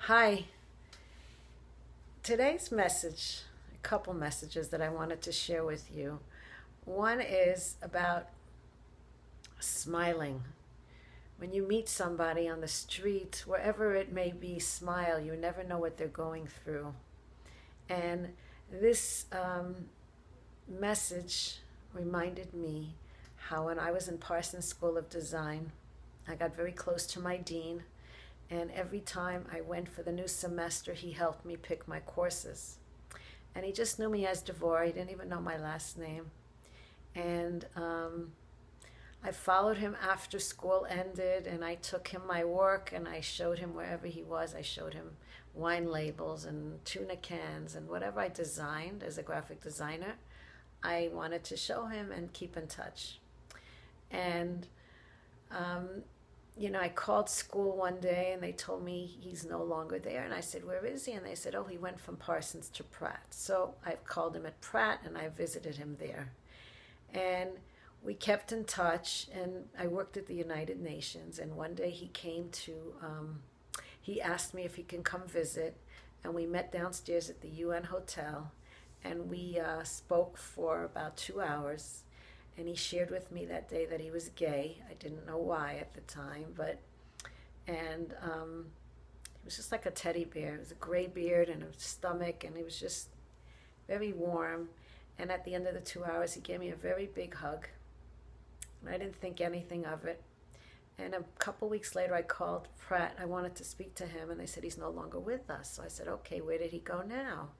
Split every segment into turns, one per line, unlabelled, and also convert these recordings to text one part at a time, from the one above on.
Hi. Today's message, a couple messages that I wanted to share with you. One is about smiling. When you meet somebody on the street, wherever it may be, smile. You never know what they're going through. And this message reminded me how when I was in Parsons School of Design, I got very close to my dean, and every time I went for the new semester, he helped me pick my courses. And he just knew me as Devore. He didn't even know my last name. And I followed him after school ended, and I took him my work, and I showed him wherever he was. I showed him wine labels and tuna cans and whatever I designed as a graphic designer. I wanted to show him and keep in touch. And um, I called school one day and they told me he's no longer there. And I said, "Where is he?" And they said, "Oh, he went from Parsons to Pratt." So I've called him at Pratt and I visited him there. And we kept in touch. And I worked at the United Nations. And one day he asked me if he can come visit. And we met downstairs at the UN Hotel. And we spoke for about 2 hours. And he shared with me that day that he was gay. I didn't know why at the time, and he was just like a teddy bear. It was a gray beard and a stomach, and he was just very warm. And at the end of the 2 hours, he gave me a very big hug. And I didn't think anything of it. And a couple weeks later, I called Pratt. I wanted to speak to him, and they said he's no longer with us. So I said, "Okay, where did he go now?"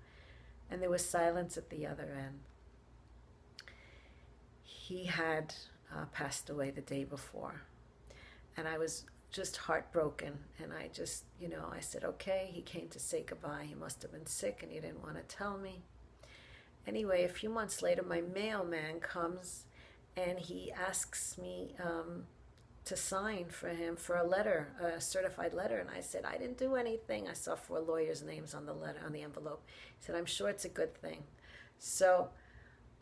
And there was silence at the other end. He had passed away the day before, and I was just heartbroken. And I said, "Okay." He came to say goodbye. He must have been sick and he didn't want to tell me. Anyway, a few months later, my mailman comes and he asks me to sign for him for a letter, a certified letter. And I said, "I didn't do anything." I saw 4 lawyers' names on the letter, on the envelope. He said, "I'm sure it's a good thing." So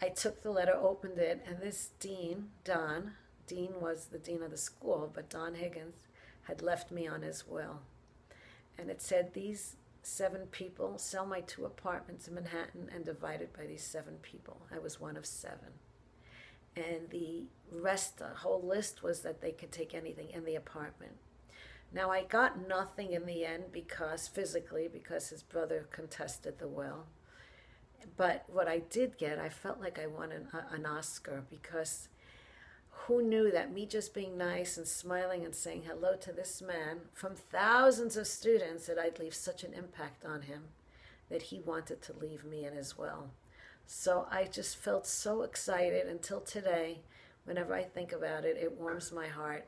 I took the letter, opened it, and this dean, Dean was the dean of the school, but Don Higgins had left me on his will. And it said, "These 7 people, sell my 2 apartments in Manhattan and divide it by these 7 people." I was one of 7. And the rest, the whole list was that they could take anything in the apartment. Now, I got nothing in the end because his brother contested the will. But what I did get, I felt like I won an Oscar, because who knew that me just being nice and smiling and saying hello to this man from thousands of students, that I'd leave such an impact on him that he wanted to leave me in as well. So I just felt so excited until today. Whenever I think about it, it warms my heart.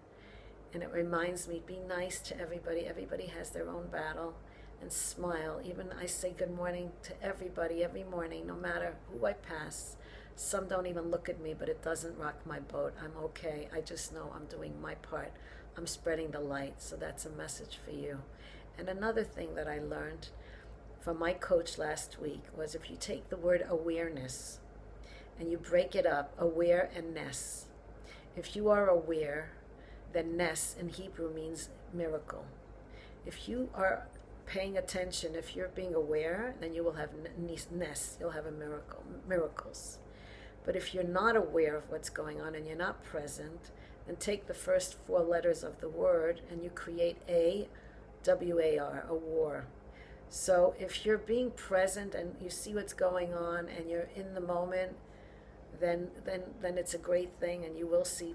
And it reminds me, be nice to everybody. Everybody has their own battle. And smile. Even I say good morning to everybody every morning, no matter who I pass. Some don't even look at me, but it doesn't rock my boat. I'm okay. I just know I'm doing my part. I'm spreading the light. So that's a message for you. And another thing that I learned from my coach last week was, if you take the word awareness and you break it up, aware and ness. If you are aware, then ness in Hebrew means miracle. If you are paying attention, if you're being aware, then you will have ness, you'll have miracles. But if you're not aware of what's going on and you're not present, then take the first 4 letters of the word and you create A-W-A-R, a war. So if you're being present and you see what's going on and you're in the moment, then it's a great thing and you will see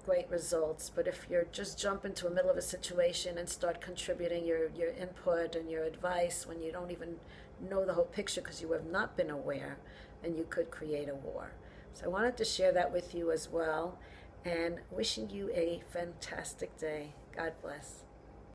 great results. But if you're just jump into the middle of a situation and start contributing your input and your advice when you don't even know the whole picture because you have not been aware, then you could create a war. So I wanted to share that with you as well, and wishing you a fantastic day. God bless.